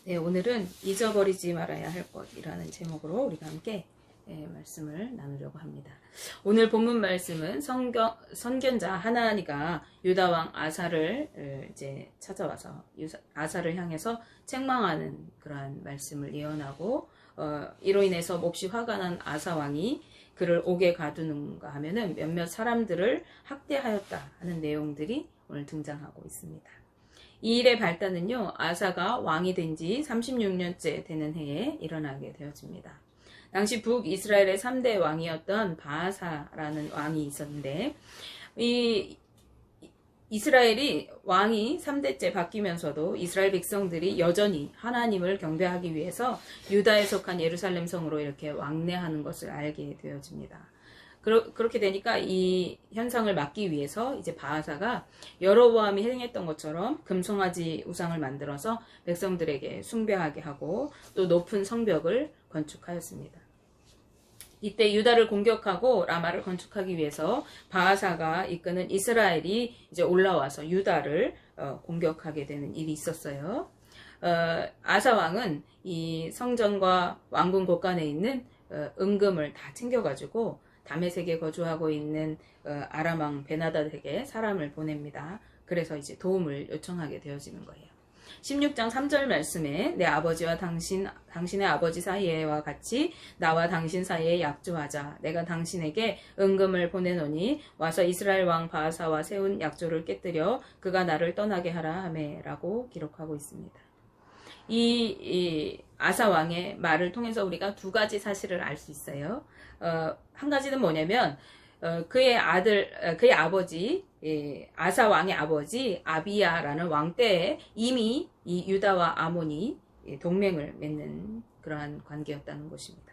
네, 오늘은 잊어버리지 말아야 할 것이라는 제목으로 우리가 함께 말씀을 나누려고 합니다. 오늘 본문 말씀은 선견자 하나니가 유다 왕 아사를 이제 찾아와서 아사를 향해서 책망하는 그러한 말씀을 예언하고 이로 인해서 몹시 화가 난 아사 왕이 그를 옥에 가두는가 하면은 몇몇 사람들을 학대하였다 하는 내용들이 오늘 등장하고 있습니다. 이 일의 발단은요, 아사가 왕이 된 지 36년째 되는 해에 일어나게 되어집니다. 당시 북이스라엘의 3대 왕이었던 바아사라는 왕이 있었는데, 이 이스라엘이 왕이 3대째 바뀌면서도 이스라엘 백성들이 여전히 하나님을 경배하기 위해서 유다에 속한 예루살렘 성으로 이렇게 왕래하는 것을 알게 되어집니다. 그렇게 되니까 이 현상을 막기 위해서 이제 바아사가 여로보암이 행했던 것처럼 금송아지 우상을 만들어서 백성들에게 숭배하게 하고 또 높은 성벽을 건축하였습니다. 이때 유다를 공격하고 라마를 건축하기 위해서 바아사가 이끄는 이스라엘이 이제 올라와서 유다를 공격하게 되는 일이 있었어요. 아사 왕은 이 성전과 왕궁 곳간에 있는 은금을 다 챙겨가지고 다메섹에 거주하고 있는 아람 왕 베나닷에게 사람을 보냅니다. 그래서 이제 도움을 요청하게 되어지는 거예요. 16장 3절 말씀에 내 아버지와 당신의 아버지 사이에와 같이 나와 당신 사이에 약조하자. 내가 당신에게 은금을 보내노니 와서 이스라엘 왕 바아사와 세운 약조를 깨뜨려 그가 나를 떠나게 하라 하매라고 기록하고 있습니다. 이 아사 왕의 말을 통해서 우리가 두 가지 사실을 알 수 있어요. 한 가지는 뭐냐면 그의 아버지 아사 왕의 아버지 아비야라는 왕 때에 이미 이 유다와 아몬이 동맹을 맺는 그러한 관계였다는 것입니다.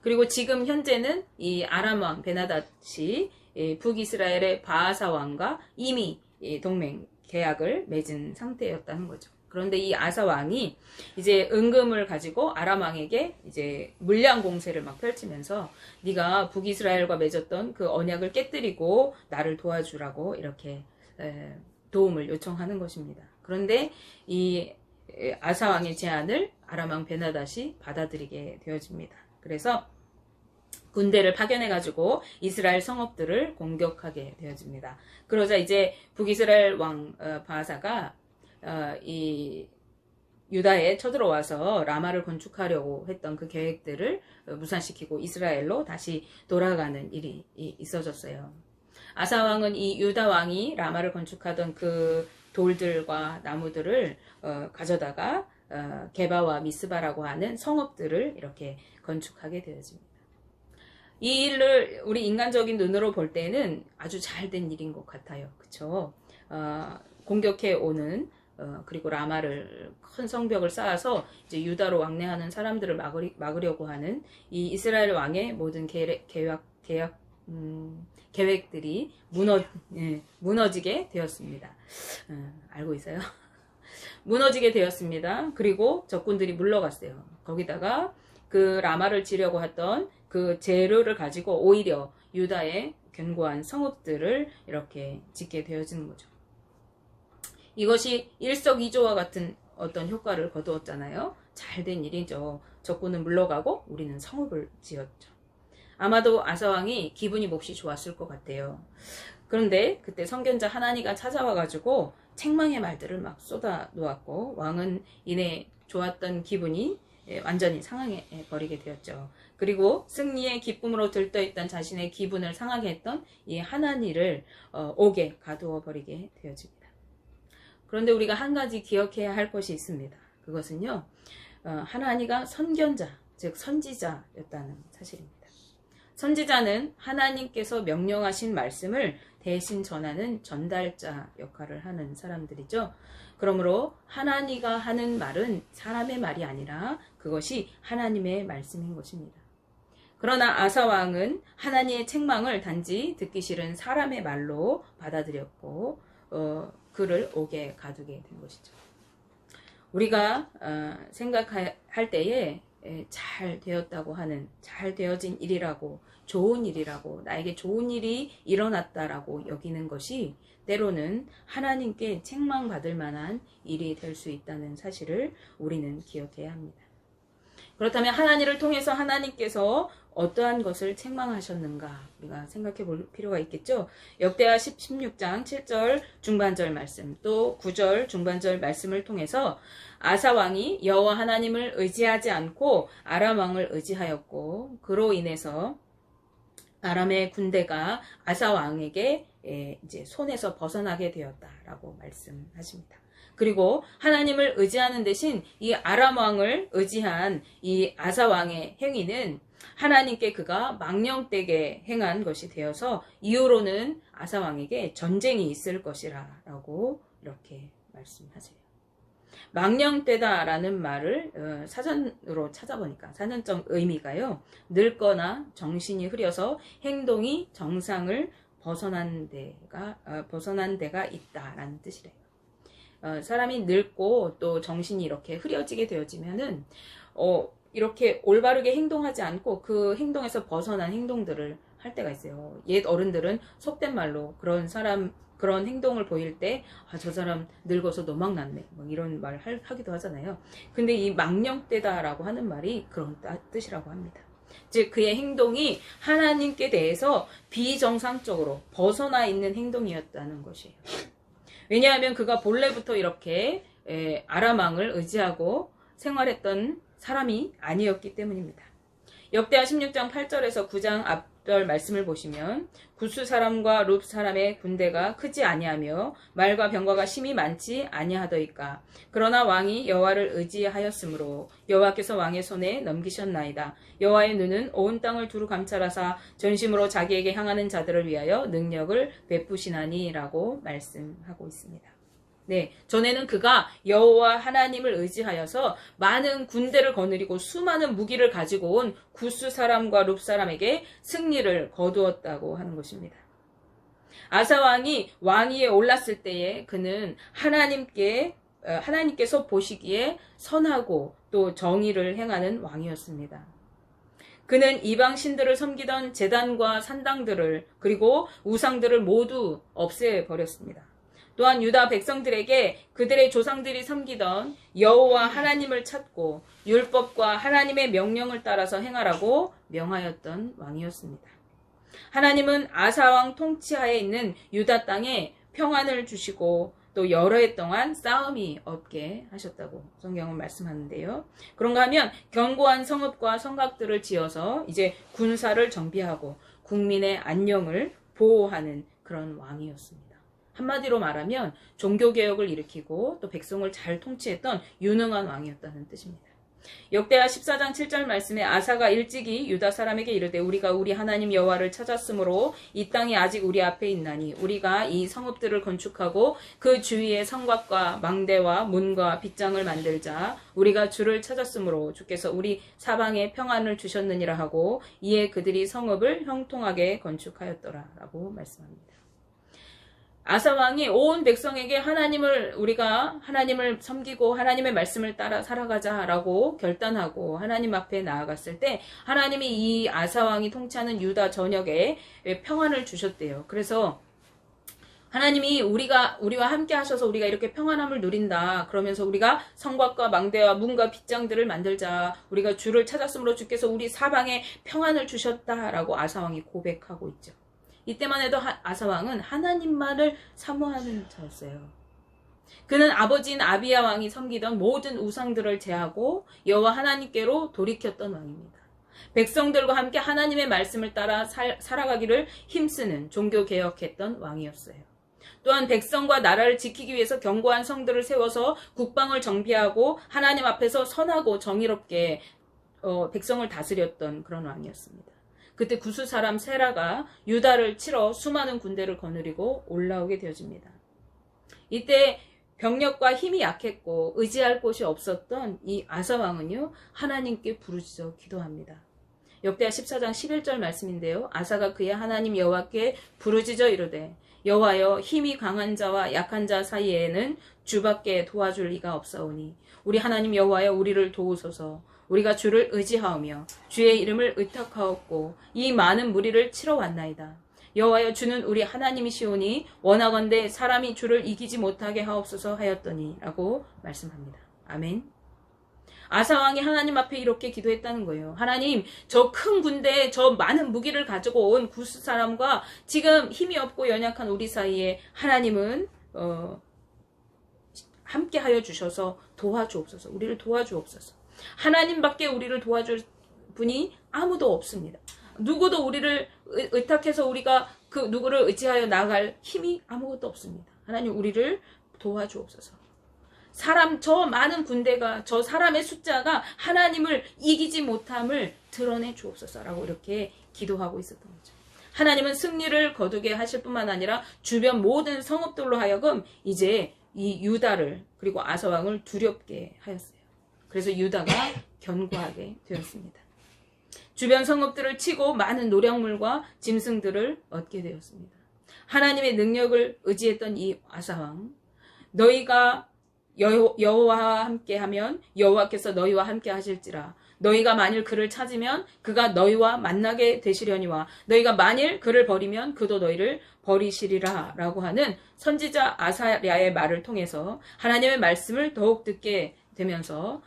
그리고 지금 현재는 이 아람 왕 베나닷이 북이스라엘의 바아사 왕과 이미 동맹 계약을 맺은 상태였다는 거죠. 그런데 이 아사 왕이 이제 은금을 가지고 아람 왕에게 이제 물량 공세를 막 펼치면서 네가 북이스라엘과 맺었던 그 언약을 깨뜨리고 나를 도와주라고 이렇게 도움을 요청하는 것입니다. 그런데 이 아사 왕의 제안을 아람 왕 베나닷이 받아들이게 되어집니다. 그래서 군대를 파견해가지고 이스라엘 성읍들을 공격하게 되어집니다. 그러자 이제 북이스라엘 왕 바아사가 이 유다에 쳐들어와서 라마를 건축하려고 했던 그 계획들을 무산시키고 이스라엘로 다시 돌아가는 일이 있어졌어요. 아사 왕은 이 유다 왕이 라마를 건축하던 그 돌들과 나무들을 가져다가 게바와 미스바라고 하는 성읍들을 이렇게 건축하게 되어집니다. 이 일을 우리 인간적인 눈으로 볼 때는 아주 잘된 일인 것 같아요. 그쵸? 공격해 오는 그리고 라마를 큰 성벽을 쌓아서 이제 유다로 왕래하는 사람들을 막으려고 하는 이 이스라엘 왕의 모든 계획들이 무너지게 되었습니다. 알고 있어요? 무너지게 되었습니다. 그리고 적군들이 물러갔어요. 거기다가 그 라마를 지려고 했던 그 재료를 가지고 오히려 유다의 견고한 성읍들을 이렇게 짓게 되어지는 거죠. 이것이 일석이조와 같은 어떤 효과를 거두었잖아요. 잘된 일이죠. 적군은 물러가고 우리는 성읍을 지었죠. 아마도 아사왕이 기분이 몹시 좋았을 것 같아요. 그런데 그때 선견자 하나니가 찾아와가지고 책망의 말들을 막 쏟아 놓았고 왕은 이내 좋았던 기분이 완전히 상하게 버리게 되었죠. 그리고 승리의 기쁨으로 들떠있던 자신의 기분을 상하게 했던 이 하나니를 옥에 가두어 버리게 되어집니다. 그런데 우리가 한 가지 기억해야 할 것이 있습니다. 그것은요, 하나니가 선견자, 즉 선지자였다는 사실입니다. 선지자는 하나님께서 명령하신 말씀을 대신 전하는 전달자 역할을 하는 사람들이죠. 그러므로 하나니가 하는 말은 사람의 말이 아니라 그것이 하나님의 말씀인 것입니다. 그러나 아사 왕은 하나님의 책망을 단지 듣기 싫은 사람의 말로 받아들였고 그를 옥에 가두게 된 것이죠. 우리가 생각할 때에 잘 되었다고 하는, 잘 되어진 일이라고, 좋은 일이라고, 나에게 좋은 일이 일어났다라고 여기는 것이 때로는 하나님께 책망받을 만한 일이 될 수 있다는 사실을 우리는 기억해야 합니다. 그렇다면 하나님을 통해서 하나님께서 어떠한 것을 책망하셨는가 우리가 생각해 볼 필요가 있겠죠. 역대하 16장 7절 중반절 말씀, 또 9절 중반절 말씀을 통해서 아사 왕이 여호와 하나님을 의지하지 않고 아람 왕을 의지하였고, 그로 인해서 아람의 군대가 아사 왕에게 이제 손에서 벗어나게 되었다라고 말씀하십니다. 그리고 하나님을 의지하는 대신 이 아람 왕을 의지한 이 아사 왕의 행위는 하나님께 그가 망령되게 행한 것이 되어서 이후로는 아사 왕에게 전쟁이 있을 것이라 라고 이렇게 말씀하세요. 망령되다라는 말을 사전으로 찾아보니까 사전적 의미가요, 늙거나 정신이 흐려서 행동이 정상을 벗어난 데가 있다라는 뜻이래요. 사람이 늙고 또 정신이 이렇게 흐려지게 되어지면은 이렇게 올바르게 행동하지 않고 그 행동에서 벗어난 행동들을 할 때가 있어요. 옛 어른들은 속된 말로 그런 행동을 보일 때, 저 사람 늙어서 노망났네, 뭐 이런 말 하기도 하잖아요. 근데 이 망령되다라고 하는 말이 그런 뜻이라고 합니다. 즉 그의 행동이 하나님께 대해서 비정상적으로 벗어나 있는 행동이었다는 것이에요. 왜냐하면 그가 본래부터 이렇게 아람 왕을 의지하고 생활했던 사람이 아니었기 때문입니다. 역대하 16장 8절에서 9장 앞절 말씀을 보시면 구스 사람과 룹 사람의 군대가 크지 아니하며 말과 병거가 심히 많지 아니하더이까. 그러나 왕이 여호와를 의지하였으므로 여호와께서 왕의 손에 넘기셨나이다. 여호와의 눈은 온 땅을 두루 감찰하사 전심으로 자기에게 향하는 자들을 위하여 능력을 베푸시나니라고 말씀하고 있습니다. 네, 전에는 그가 여호와 하나님을 의지하여서 많은 군대를 거느리고 수많은 무기를 가지고 온 구스 사람과 룹 사람에게 승리를 거두었다고 하는 것입니다. 아사 왕이 왕위에 올랐을 때에 그는 하나님께서 보시기에 선하고 또 정의를 행하는 왕이었습니다. 그는 이방 신들을 섬기던 제단과 산당들을, 그리고 우상들을 모두 없애버렸습니다. 또한 유다 백성들에게 그들의 조상들이 섬기던 여호와 하나님을 찾고 율법과 하나님의 명령을 따라서 행하라고 명하였던 왕이었습니다. 하나님은 아사 왕 통치하에 있는 유다 땅에 평안을 주시고 또 여러 해 동안 싸움이 없게 하셨다고 성경은 말씀하는데요. 그런가 하면 견고한 성읍과 성곽들을 지어서 이제 군사를 정비하고 국민의 안녕을 보호하는 그런 왕이었습니다. 한마디로 말하면 종교개혁을 일으키고 또 백성을 잘 통치했던 유능한 왕이었다는 뜻입니다. 역대하 14장 7절 말씀에 아사가 일찍이 유다 사람에게 이르되 우리가 우리 하나님 여호와를 찾았으므로 이 땅이 아직 우리 앞에 있나니 우리가 이 성읍들을 건축하고 그 주위에 성곽과 망대와 문과 빗장을 만들자. 우리가 주를 찾았으므로 주께서 우리 사방에 평안을 주셨느니라 하고 이에 그들이 성읍을 형통하게 건축하였더라 라고 말씀합니다. 아사 왕이 온 백성에게 우리가 하나님을 섬기고 하나님의 말씀을 따라 살아가자라고 결단하고 하나님 앞에 나아갔을 때 하나님이 이 아사 왕이 통치하는 유다 전역에 평안을 주셨대요. 그래서 하나님이 우리와 함께 하셔서 우리가 이렇게 평안함을 누린다. 그러면서 우리가 성곽과 망대와 문과 빗장들을 만들자. 우리가 주를 찾았으므로 주께서 우리 사방에 평안을 주셨다라고 아사 왕이 고백하고 있죠. 이때만 해도 아사 왕은 하나님만을 사모하는 자였어요. 그는 아버지인 아비야 왕이 섬기던 모든 우상들을 제하고 여호와 하나님께로 돌이켰던 왕입니다. 백성들과 함께 하나님의 말씀을 따라 살아가기를 힘쓰는 종교개혁했던 왕이었어요. 또한 백성과 나라를 지키기 위해서 견고한 성들을 세워서 국방을 정비하고 하나님 앞에서 선하고 정의롭게 백성을 다스렸던 그런 왕이었습니다. 그때 구스 사람 세라가 유다를 치러 수많은 군대를 거느리고 올라오게 되어집니다. 이때 병력과 힘이 약했고 의지할 곳이 없었던 이 아사 왕은요, 하나님께 부르짖어 기도합니다. 역대하 14장 11절 말씀인데요. 아사가 그의 하나님 여호와께 부르짖어 이르되 여호와여 힘이 강한 자와 약한 자 사이에는 주밖에 도와줄 리가 없사오니 우리 하나님 여호와여 우리를 도우소서. 우리가 주를 의지하오며 주의 이름을 의탁하옵고 이 많은 무리를 치러 왔나이다. 여호와여 주는 우리 하나님이시오니 원하건대 사람이 주를 이기지 못하게 하옵소서 하였더니 라고 말씀합니다. 아멘. 아사왕이 하나님 앞에 이렇게 기도했다는 거예요. 하나님, 저 큰 군대에 저 많은 무기를 가지고 온 구스 사람과 지금 힘이 없고 연약한 우리 사이에 하나님은 함께 하여 주셔서 도와주옵소서. 우리를 도와주옵소서. 하나님밖에 우리를 도와줄 분이 아무도 없습니다. 누구도 우리를 의탁해서 우리가 그 누구를 의지하여 나갈 힘이 아무것도 없습니다. 하나님 우리를 도와주옵소서. 저 많은 군대가, 저 사람의 숫자가 하나님을 이기지 못함을 드러내 주옵소서라고 이렇게 기도하고 있었던 거죠. 하나님은 승리를 거두게 하실 뿐만 아니라 주변 모든 성읍들로 하여금 이제 이 유다를 그리고 아사왕을 두렵게 하였어요. 그래서 유다가 견고하게 되었습니다. 주변 성읍들을 치고 많은 노량물과 짐승들을 얻게 되었습니다. 하나님의 능력을 의지했던 이 아사왕, 너희가 여호와와 함께하면 여호와께서 너희와 함께 하실지라. 너희가 만일 그를 찾으면 그가 너희와 만나게 되시려니와 너희가 만일 그를 버리면 그도 너희를 버리시리라 라고 하는 선지자 아사랴의 말을 통해서 하나님의 말씀을 더욱 듣게 되면서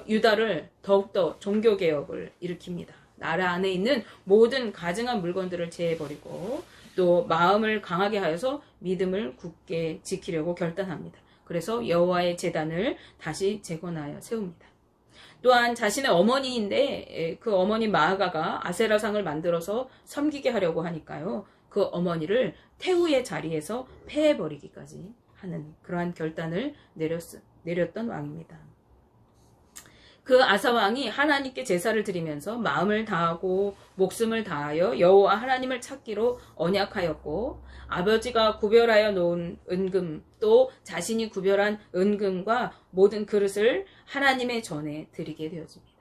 유다를 더욱더 종교개혁을 일으킵니다. 나라 안에 있는 모든 가증한 물건들을 제해버리고 또 마음을 강하게 하여서 믿음을 굳게 지키려고 결단합니다. 그래서 여호와의 제단을 다시 재건하여 세웁니다. 또한 자신의 어머니인데 그 어머니 마아가가 아세라상을 만들어서 섬기게 하려고 하니까요. 그 어머니를 태후의 자리에서 폐해버리기까지 하는 그러한 결단을 내렸던 왕입니다. 그 아사왕이 하나님께 제사를 드리면서 마음을 다하고 목숨을 다하여 여호와 하나님을 찾기로 언약하였고 아버지가 구별하여 놓은 은금 또 자신이 구별한 은금과 모든 그릇을 하나님의 전에 드리게 되었습니다.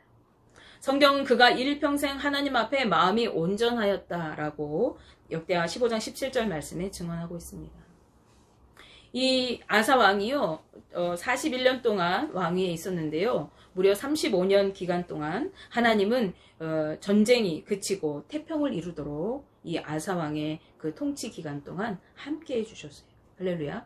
성경은 그가 일평생 하나님 앞에 마음이 온전하였다라고 역대하 15장 17절 말씀에 증언하고 있습니다. 이 아사왕이요 41년 동안 왕위에 있었는데요. 무려 35년 기간 동안 하나님은 전쟁이 그치고 태평을 이루도록 이 아사왕의 그 통치 기간 동안 함께 해주셨어요. 할렐루야.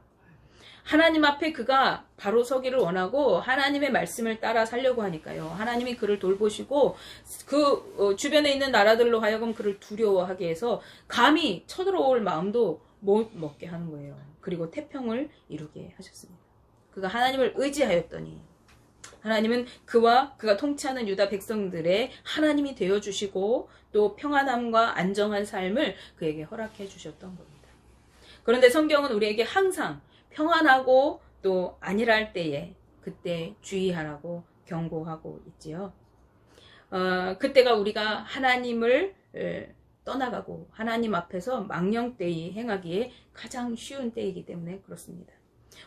하나님 앞에 그가 바로 서기를 원하고 하나님의 말씀을 따라 살려고 하니까요. 하나님이 그를 돌보시고 그 주변에 있는 나라들로 하여금 그를 두려워하게 해서 감히 쳐들어올 마음도 못 먹게 하는 거예요. 그리고 태평을 이루게 하셨습니다. 그가 하나님을 의지하였더니 하나님은 그가 통치하는 유다 백성들의 하나님이 되어주시고 또 평안함과 안정한 삶을 그에게 허락해 주셨던 겁니다. 그런데 성경은 우리에게 항상 평안하고 또 안일할 때에 그때 주의하라고 경고하고 있지요. 그때가 우리가 하나님을 떠나가고 하나님 앞에서 망령되이 행하기에 가장 쉬운 때이기 때문에 그렇습니다.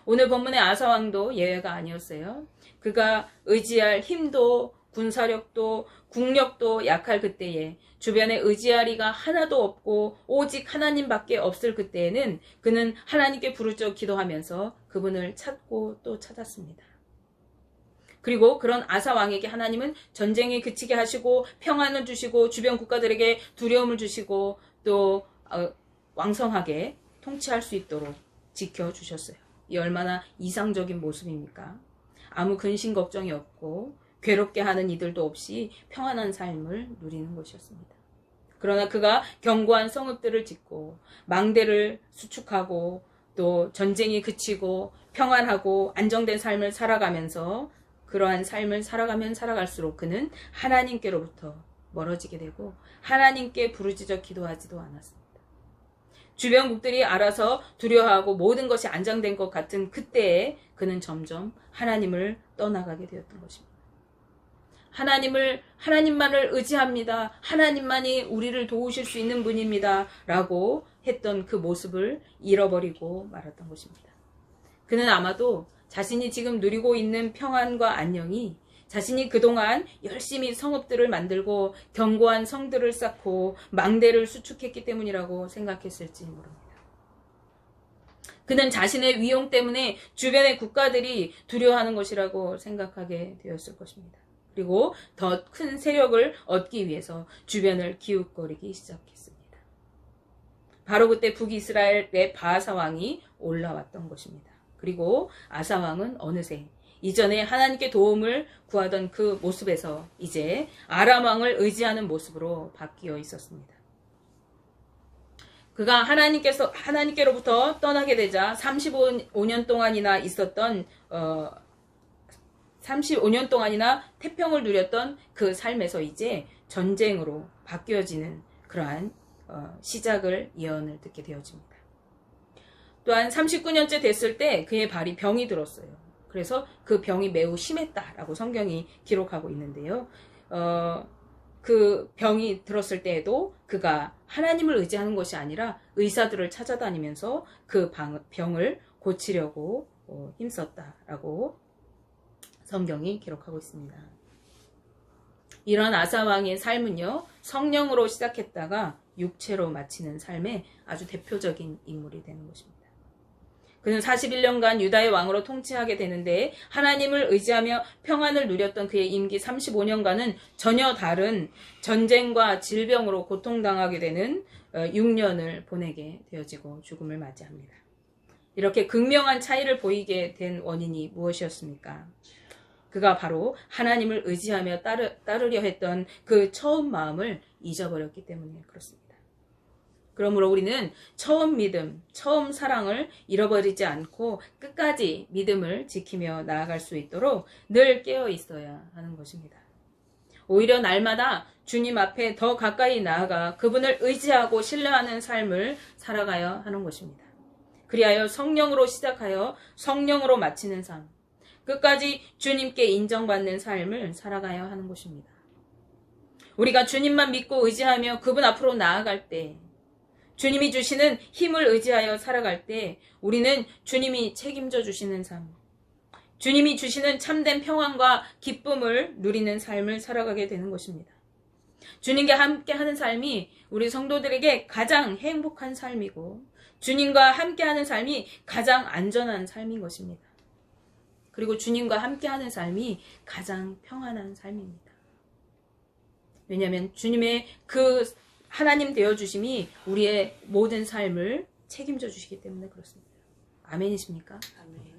오늘 본문의 아사왕도 예외가 아니었어요. 그가 의지할 힘도 군사력도 국력도 약할 그때에 주변에 의지하리가 하나도 없고 오직 하나님밖에 없을 그때에는 그는 하나님께 부르짖어 기도하면서 그분을 찾고 또 찾았습니다. 그리고 그런 아사왕에게 하나님은 전쟁이 그치게 하시고 평안을 주시고 주변 국가들에게 두려움을 주시고 또 왕성하게 통치할 수 있도록 지켜주셨어요. 이 얼마나 이상적인 모습입니까? 아무 근심 걱정이 없고 괴롭게 하는 이들도 없이 평안한 삶을 누리는 것이었습니다. 그러나 그가 견고한 성읍들을 짓고 망대를 수축하고 또 전쟁이 그치고 평안하고 안정된 삶을 살아가면서 그러한 삶을 살아가면 살아갈수록 그는 하나님께로부터 멀어지게 되고 하나님께 부르짖어 기도하지도 않았습니다. 주변국들이 알아서 두려워하고 모든 것이 안정된 것 같은 그때에 그는 점점 하나님을 떠나가게 되었던 것입니다. 하나님만을 의지합니다. 하나님만이 우리를 도우실 수 있는 분입니다. 라고 했던 그 모습을 잃어버리고 말았던 것입니다. 그는 아마도 자신이 지금 누리고 있는 평안과 안녕이 자신이 그동안 열심히 성읍들을 만들고 견고한 성들을 쌓고 망대를 수축했기 때문이라고 생각했을지 모릅니다. 그는 자신의 위용 때문에 주변의 국가들이 두려워하는 것이라고 생각하게 되었을 것입니다. 그리고 더 큰 세력을 얻기 위해서 주변을 기웃거리기 시작했습니다. 바로 그때 북이스라엘의 바아사 왕이 올라왔던 것입니다. 그리고 아사 왕은 어느새 이전에 하나님께 도움을 구하던 그 모습에서 이제 아람 왕을 의지하는 모습으로 바뀌어 있었습니다. 그가 하나님께로부터 떠나게 되자 35년 동안이나 있었던 35년 동안이나 태평을 누렸던 그 삶에서 이제 전쟁으로 바뀌어지는 그러한 시작을 예언을 듣게 되어집니다. 또한 39년째 됐을 때 그의 발이 병이 들었어요. 그래서 그 병이 매우 심했다라고 성경이 기록하고 있는데요. 그 병이 들었을 때에도 그가 하나님을 의지하는 것이 아니라 의사들을 찾아다니면서 그 병을 고치려고 힘썼다라고 성경이 기록하고 있습니다. 이런 아사 왕의 삶은요, 성령으로 시작했다가 육체로 마치는 삶의 아주 대표적인 인물이 되는 것입니다. 그는 41년간 유다의 왕으로 통치하게 되는데 하나님을 의지하며 평안을 누렸던 그의 임기 35년간은 전혀 다른 전쟁과 질병으로 고통당하게 되는 6년을 보내게 되어지고 죽음을 맞이합니다. 이렇게 극명한 차이를 보이게 된 원인이 무엇이었습니까? 그가 바로 하나님을 의지하며 따르려 했던 그 처음 마음을 잊어버렸기 때문에 그렇습니다. 그러므로 우리는 처음 믿음, 처음 사랑을 잃어버리지 않고 끝까지 믿음을 지키며 나아갈 수 있도록 늘 깨어 있어야 하는 것입니다. 오히려 날마다 주님 앞에 더 가까이 나아가 그분을 의지하고 신뢰하는 삶을 살아가야 하는 것입니다. 그리하여 성령으로 시작하여 성령으로 마치는 삶, 끝까지 주님께 인정받는 삶을 살아가야 하는 것입니다. 우리가 주님만 믿고 의지하며 그분 앞으로 나아갈 때, 주님이 주시는 힘을 의지하여 살아갈 때 우리는 주님이 책임져 주시는 삶, 주님이 주시는 참된 평안과 기쁨을 누리는 삶을 살아가게 되는 것입니다. 주님과 함께하는 삶이 우리 성도들에게 가장 행복한 삶이고 주님과 함께하는 삶이 가장 안전한 삶인 것입니다. 그리고 주님과 함께하는 삶이 가장 평안한 삶입니다. 왜냐하면 주님의 그 하나님 되어주심이 우리의 모든 삶을 책임져 주시기 때문에 그렇습니다. 아멘이십니까? 아멘.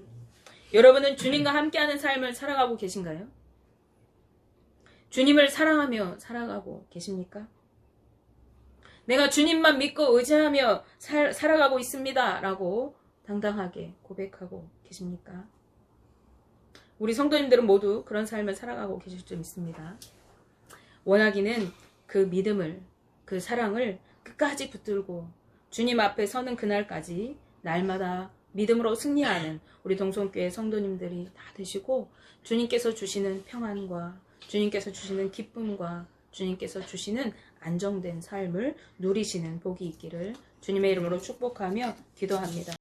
여러분은 주님과 함께하는 삶을 살아가고 계신가요? 주님을 사랑하며 살아가고 계십니까? 내가 주님만 믿고 의지하며 살아가고 있습니다 라고 당당하게 고백하고 계십니까? 우리 성도님들은 모두 그런 삶을 살아가고 계실 줄 믿습니다. 원하기는 그 믿음을, 그 사랑을 끝까지 붙들고 주님 앞에 서는 그날까지 날마다 믿음으로 승리하는 우리 동성교회 성도님들이 다 되시고 주님께서 주시는 평안과 주님께서 주시는 기쁨과 주님께서 주시는 안정된 삶을 누리시는 복이 있기를 주님의 이름으로 축복하며 기도합니다.